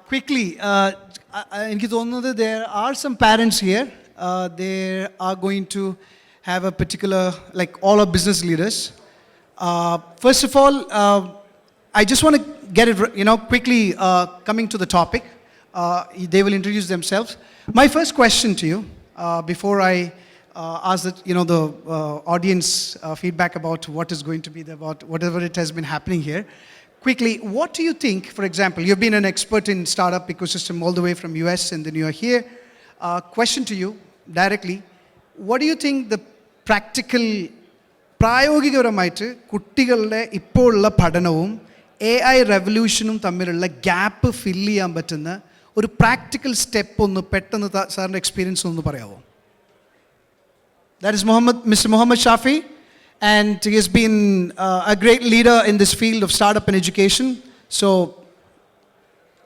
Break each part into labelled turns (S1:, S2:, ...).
S1: Quickly, there are some parents here. They are going to have a particular, like all our business leaders. First of all, I just want to get it, quickly coming to the topic. They will introduce themselves. My first question to you, before I ask the audience feedback about what is going to be about whatever it has been happening here. Quickly, what do you think, for example, you've been an expert in startup ecosystem all the way from US and then you are here. Question to you directly, what do you think the practical, പ്രായോഗികപരമായിട്ട് കുട്ടികളുടെ ഇപ്പോഴുള്ള പഠനവും AI റെവല്യൂഷനും തമ്മിലുള്ള gap fill ചെയ്യാൻ പറ്റുന്ന ഒരു practical step ഒന്ന് പെട്ടെന്ന് സാറിൻ്റെ എക്സ്പീരിയൻസ് ഒന്ന് പറയാമോ? That is Mr. Muhammed Shaphy. And he has been a great leader in this field of startup and education. So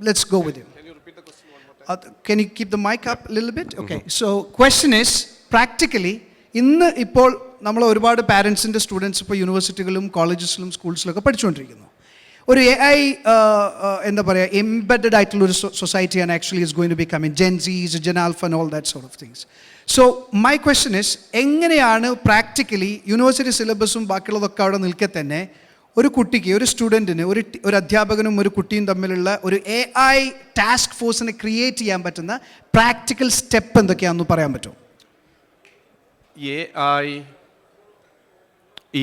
S1: let's go with him.
S2: Can you repeat the question one more time?
S1: Can you keep the mic up a little bit? Okay. So question is, practically, ഇന്ന് ഇപ്പോൾ നമ്മൾ ഒരുപാട് പാരൻസിൻ്റെ students ഇപ്പോൾ യൂണിവേഴ്സിറ്റികളിലും കോളേജസിലും സ്കൂൾസിലൊക്കെ പഠിച്ചുകൊണ്ടിരിക്കുന്നു. ഒരു AI എന്താ പറയുക embedded ആയിട്ടുള്ളൊരു സൊസൈറ്റിയാണ് actually is going to be coming gen Zs gen alpha and all that sort of things. So my question is, എങ്ങനെയാണ് പ്രാക്ടിക്കലി യൂണിവേഴ്സിറ്റി സിലബസും ബാക്കിയുള്ളതൊക്കെ അവിടെ നിൽക്കെ തന്നെ ഒരു കുട്ടിക്ക്, ഒരു സ്റ്റുഡൻറ്റിന്, ഒരു അധ്യാപകനും ഒരു കുട്ടിയും തമ്മിലുള്ള ഒരു AI ടാസ്ക് ഫോഴ്സിനെ ക്രിയേറ്റ് ചെയ്യാൻ പറ്റുന്ന പ്രാക്ടിക്കൽ സ്റ്റെപ്പ് എന്തൊക്കെയാണെന്ന് പറയാൻ പറ്റുമോ?
S2: AI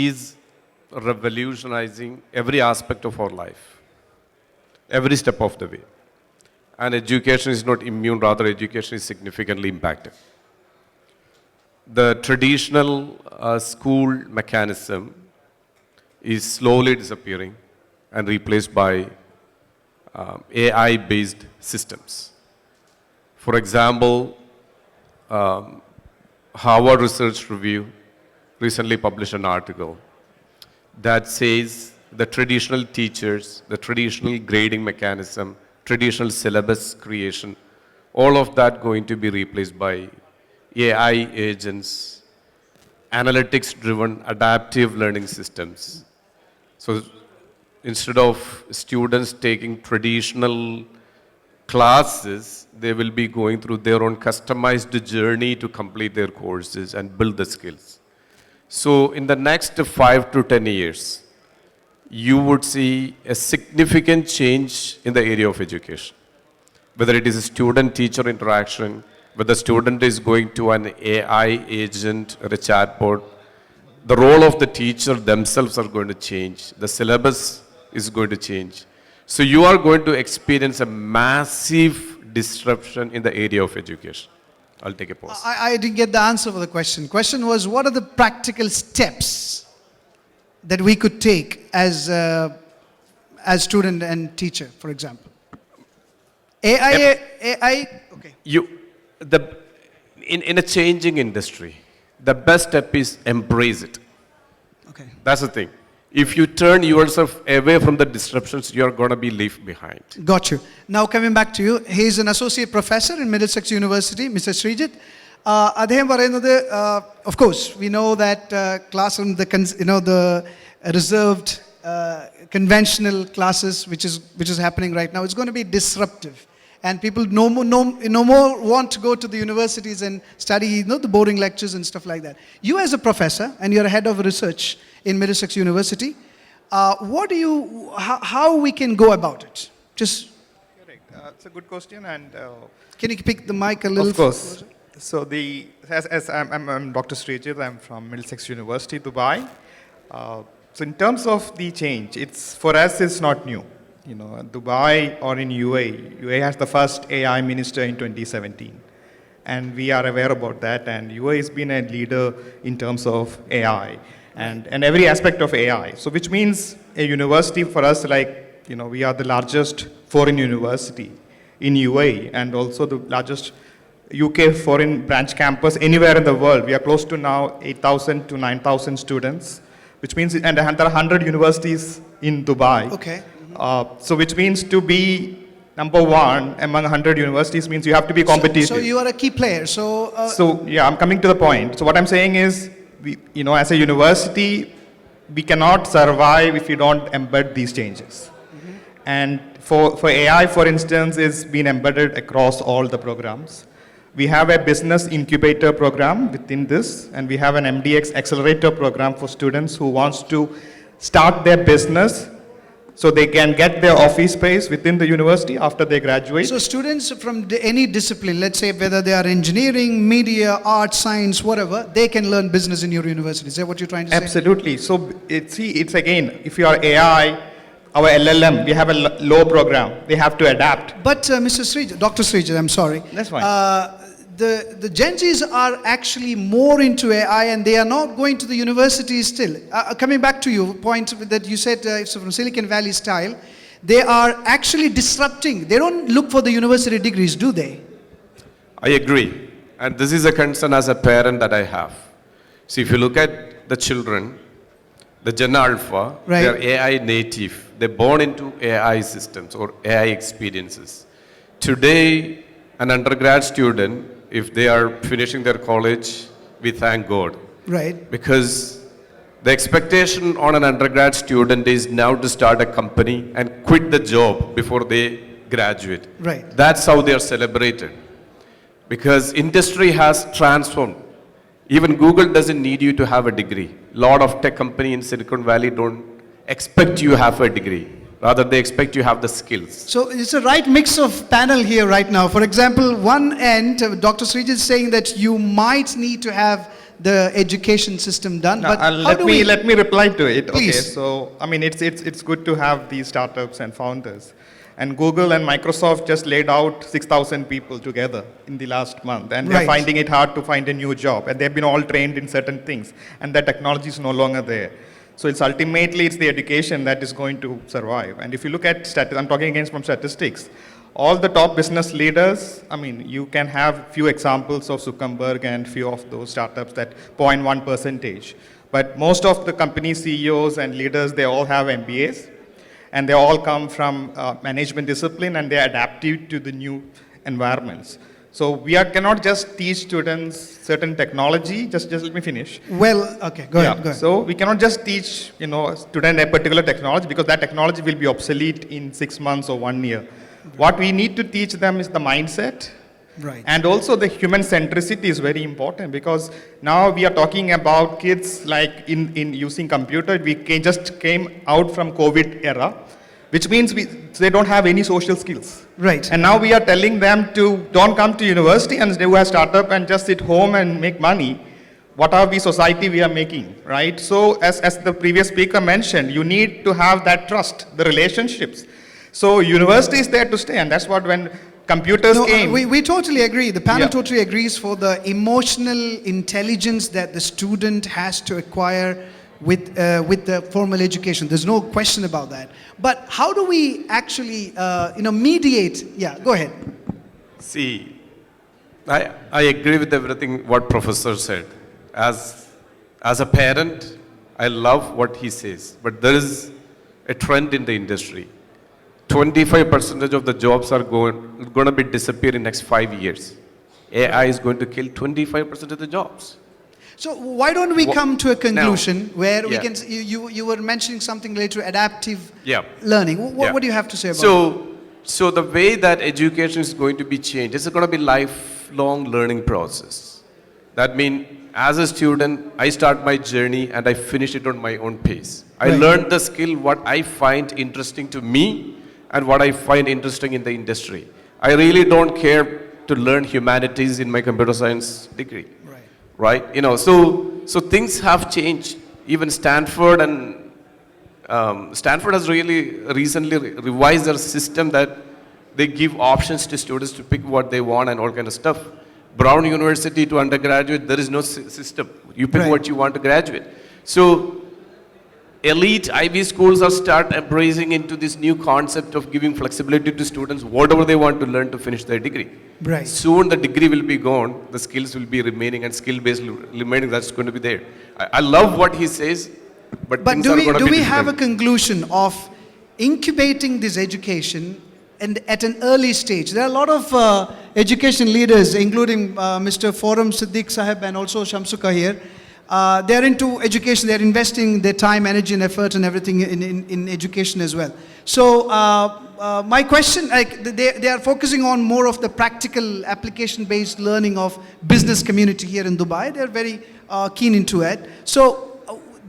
S2: is revolutionizing every aspect of our life, every step of the way. And education is not immune, rather education is significantly impacted. The traditional school mechanism is slowly disappearing and replaced by AI-based systems. For example, Harvard Research Review recently published an article that says the traditional teachers, the traditional grading mechanism, traditional syllabus creation, all of that going to be replaced by AI agents, analytics-driven adaptive learning systems. So instead of students taking traditional classes, they will be going through their own customized journey to complete their courses and build the skills. So in the next 5 to 10 years, you would see a significant change in the area of education. Whether it is a student-teacher interaction, whether the student is going to an AI agent or a chatbot, the role of the teacher themselves are going to change. The syllabus is going to change. So you are going to experience a massive disruption in the area of education. I'll take a pause.
S1: I didn't get the answer for the question. Question was, what are the practical steps that we could take as student and teacher, for example? AI, okay.
S2: In a changing industry, the best step is embrace it.
S1: Okay.
S2: That's the thing. If you turn yourself away from the disruptions, you're going to be left behind.
S1: Got you. Now coming back to you, he is an associate professor in Middlesex University, Mr. Srijith. Of course, we know that classroom, the reserved, conventional classes, which is happening right now, it's going to be disruptive. And people no more want to go to the universities and study the boring lectures and stuff like that. You as a professor, and you're a head of research in Middlesex University, how we can go about it? Just
S3: correct. It's a good question, and
S1: can you pick the mic a little?
S3: Of course. So as I'm Dr. Srijith, I'm from Middlesex University, Dubai. So in terms of the change, for us it's not new. Dubai or in UAE has the first AI minister in 2017. And we are aware about that. And UAE has been a leader in terms of AI and every aspect of AI. So which means a university for us, we are the largest foreign university in UAE and also the largest UK foreign branch campus anywhere in the world. We are close to now 8,000 to 9,000 students, which means, and there are 100 universities in Dubai.
S1: Okay.
S3: So which means to be number one among 100 universities means you have to be competitive.
S1: So you are a key player.
S3: So yeah, I'm coming to the point. So what I'm saying is, as a university, we cannot survive if we don't embed these changes. Mm-hmm. And for AI, for instance, is being embedded across all the programs. We have a business incubator program within this, and we have an MDX accelerator program for students who wants to start their business so they can get their office space within the university after they graduate.
S1: So students from any discipline, let's say whether they are engineering, media, art, science, whatever, they can learn business in your university. Is that what you're trying to say?
S3: Absolutely. So it's again, if you are AI, our LLM, we have a low program. They have to adapt.
S1: But Mr. Srijith, Dr. Srijith, I'm sorry.
S3: That's fine.
S1: The Gen Zs are actually more into AI and they are not going to the universities still. Coming back to your point that you said it's from Silicon Valley style, they are actually disrupting. They don't look for the university degrees, do they?
S2: I agree. And this is a concern as a parent that I have. See, if you look at the children, the Gen Alpha,
S1: right,
S2: they are AI native. They're born into AI systems or AI experiences. Today, an undergrad student, if they are finishing their college, we thank God.
S1: Right.
S2: Because the expectation on an undergrad student is now to start a company and quit the job before they graduate.
S1: Right.
S2: That's how they are celebrated. Because industry has transformed. Even Google doesn't need you to have a degree. A lot of tech companies in Silicon Valley don't expect you to have a degree. Rather, they expect you have the skills.
S1: So it's a right mix of panel here right now. For example, one end, Dr. Srijith is saying that you might need to have the education system done.
S3: Now,
S1: but
S3: let me reply to it.
S1: Please.
S3: Okay, so I mean, it's good to have these startups and founders. And Google and Microsoft just laid out 6,000 people together in the last month. And they're
S1: Right.
S3: finding it hard to find a new job. And they've been all trained in certain things. And the technology is no longer there. So it's ultimately the education that is going to survive. And if you look at I'm talking again from statistics, all the top business leaders, I mean, you can have few examples of Zuckerberg and few of those startups that 0.1%. But most of the company CEOs and leaders, they all have MBAs. And they all come from management discipline and they are adaptive to the new environments. So we cannot just teach students certain technology. Just let me finish.
S1: Well, okay, go ahead.
S3: So we cannot just teach student a particular technology because that technology will be obsolete in 6 months or 1 year. What we need to teach them is the mindset.
S1: Right.
S3: And also the human centricity is very important because now we are talking about kids like in using computer. We just came out from COVID era, which means they don't have any social skills.
S1: Right.
S3: And now we are telling them to don't come to university and do a startup and just sit home and make money. What are we society we are making, right? So as the previous speaker mentioned, you need to have that trust, the relationships. So university is there to stay, and that's what when computers came.
S1: We totally agree. The panel
S3: Yeah.
S1: totally agrees for the emotional intelligence that the student has to acquire with the formal education. There's no question about that. But how do we actually, mediate? Yeah, go ahead.
S2: See, I agree with everything what Professor said. As a parent, I love what he says. But there is a trend in the industry. 25% of the jobs are going to be disappear in next 5 years. AI is going to kill 25% of the jobs.
S1: So why don't we come to a conclusion where we
S2: Yeah.
S1: can, you were mentioning something related to adaptive
S2: Yeah.
S1: learning.
S2: Yeah.
S1: What do you have to say about it?
S2: So the way that education is going to be changed, it's going to be lifelong learning process. That means as a student, I start my journey and I finish it on my own pace. I
S1: Right.
S2: learned the skill what I find interesting to me and what I find interesting in the industry. I really don't care to learn humanities in my computer science degree. Right? So things have changed. Even Stanford has really recently revised their system that they give options to students to pick what they want and all kind of stuff. Brown University to undergraduate, there is no system. You pick
S1: Right.
S2: what you want to graduate. So elite Ivy schools are start embracing into this new concept of giving flexibility to students, whatever they want to learn to finish their degree.
S1: Right.
S2: Soon the degree will be gone, the skills will be remaining, and skill-based remaining, that's going to be there. I love what he says, but things
S1: do
S2: are going to be
S1: we have a
S2: difficult.
S1: conclusion of incubating this education and at an early stage? There are a lot of education leaders, including Mr. Forum Siddique Sahib and also Shamsuka here. They're into education, they're investing their time, energy and effort and everything in education as well. So my question, like they are focusing on more of the practical application-based learning of business community here in Dubai. They're very keen into it. So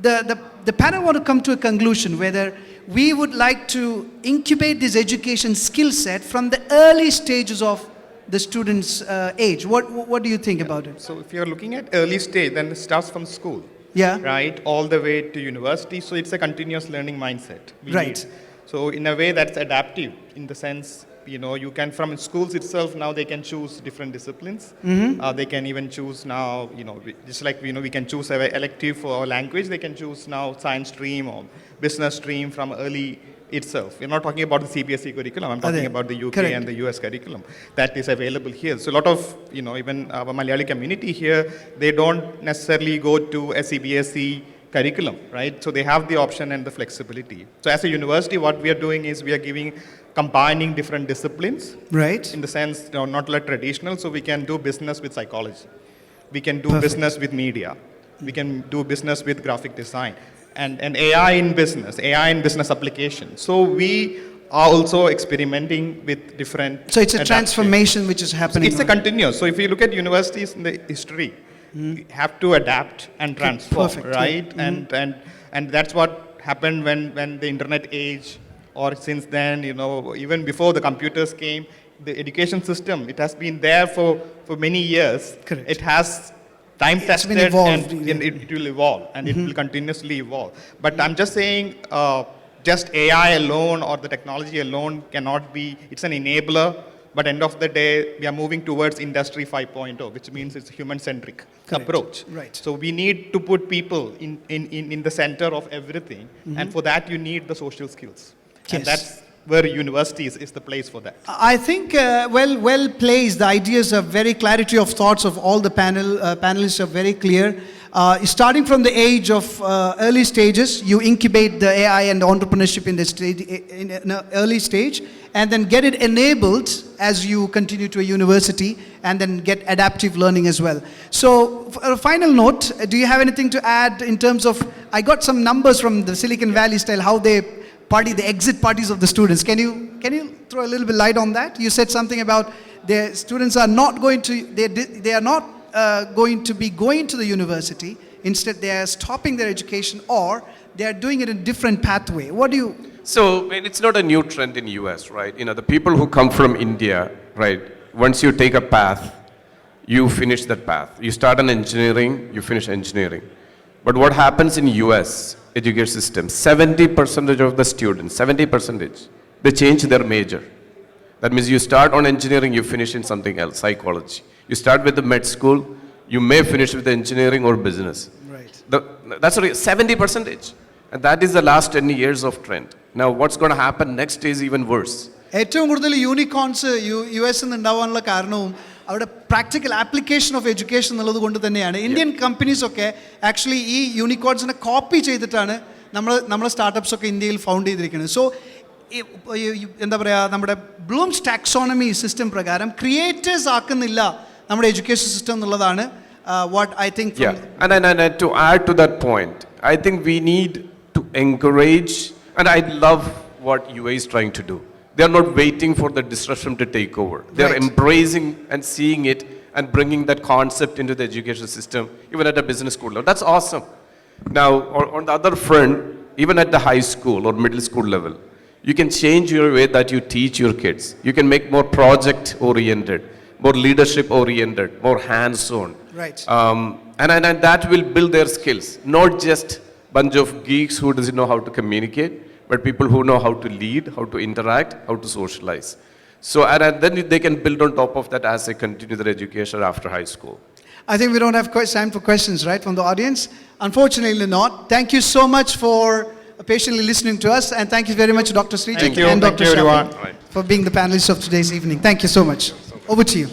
S1: the panel want to come to a conclusion whether we would like to incubate this education skill set from the early stages of the student's age. What do you think about it?
S3: So if you're looking at early stage, then it starts from school.
S1: Yeah.
S3: Right, all the way to university. So it's a continuous learning mindset.
S1: Right.
S3: So in a way that's adaptive, in the sense, you can, from schools itself, now they can choose different disciplines. They can even choose now, just like, we can choose an elective for language, they can choose now science stream or business stream from early itself. We're not talking about the CBSE curriculum, I'm talking about the UK
S1: Correct.
S3: and the US curriculum that is available here. So a lot of, even our Malayali community here, they don't necessarily go to a CBSE curriculum, right? So they have the option and the flexibility. So as a university, what we are doing is we are combining different disciplines.
S1: Right.
S3: In the sense, not like traditional, so we can do business with psychology. We can do
S1: Perfect.
S3: business with media. We can do business with graphic design. And AI in business application. So we are also experimenting with different.
S1: So it's a transformation which is happening.
S3: It's a continuous. So if you look at universities in the history, you have to adapt and transform,
S1: Perfect.
S3: right? And that's what happened when the internet age, or since then, even before the computers came, the education system, it has been there for many years.
S1: Correct.
S3: It has time tested and it will evolve, and it will continuously evolve. But I'm just saying, just AI alone or the technology alone cannot be, it's an enabler, but end of the day, we are moving towards Industry 5.0, which means it's a human-centric approach.
S1: Right.
S3: So we need to put people in the center of everything, and for that you need the social skills.
S1: Yes.
S3: And that's where universities is the place for that.
S1: I think well placed. The ideas are very clarity of thoughts of all the panelists are very clear. Starting from the age of early stages, you incubate the AI and entrepreneurship in the stage, in an early stage, and then get it enabled as you continue to a university, and then get adaptive learning as well. So, for a final note, do you have anything to add in terms of? I got some numbers from the Silicon Valley style, how they party, the exit parties of the students. Can you throw a little bit light on that? You said something about the students are not going to, they are not going to be going to the university. Instead, they are stopping their education, or they are doing it in a different pathway. What do you?
S2: So it's not a new trend in US, right? The people who come from India, right? Once you take a path, you finish that path. You start an engineering, you finish engineering. But what happens in US education system, 70% of the students, 70%, they change their major. That means you start on engineering, you finish in something else, psychology. You start with the med school, you may finish with engineering or business.
S1: Right.
S2: That's 70%. And that is the last 10 years of trend. Now what's going to happen next is even worse.
S1: ഏറ്റവും കൂടുതൽ unicorns US ഉണ്ടാവാനുള്ള കാരണവും അവിടെ practical application of education എന്നുള്ളത് കൊണ്ട് തന്നെയാണ്. Indian companies ഒക്കെ actually ഈ യൂണിക്കോൺസിനെ കോപ്പി ചെയ്തിട്ടാണ് നമ്മളെ സ്റ്റാർട്ടപ്സ് ഒക്കെ ഇന്ത്യയിൽ ഫൗണ്ട് ചെയ്തിരിക്കുന്നത്. സോ എന്താ പറയുക, നമ്മുടെ ബ്ലൂംസ് ടാക്സോണമി സിസ്റ്റം പ്രകാരം ക്രിയേറ്റേഴ്സ് ആക്കുന്നില്ല നമ്മുടെ എഡ്യൂക്കേഷൻ സിസ്റ്റം എന്നുള്ളതാണ് what I think.
S2: And to add to that point, I think we need to encourage, and I love what UA is trying to do. They are not waiting for the disruption to take over. They are embracing and seeing it and bringing that concept into the education system, even at a business school level. That's awesome. Now, on the other front, even at the high school or middle school level, you can change your way that you teach your kids. You can make more project-oriented, more leadership-oriented, more hands-on.
S1: Right.
S2: And that will build their skills. Not just bunch of geeks who doesn't know how to communicate, but people who know how to lead, how to interact, how to socialize. So, and then they can build on top of that as they continue their education after high school.
S1: I think we don't have time for questions, right, from the audience? Unfortunately not. Thank you so much for patiently listening to us, and thank you very much, Dr. Srijith and Dr. Shaphy, for being the panelists of today's evening. Thank you so much. Over to you.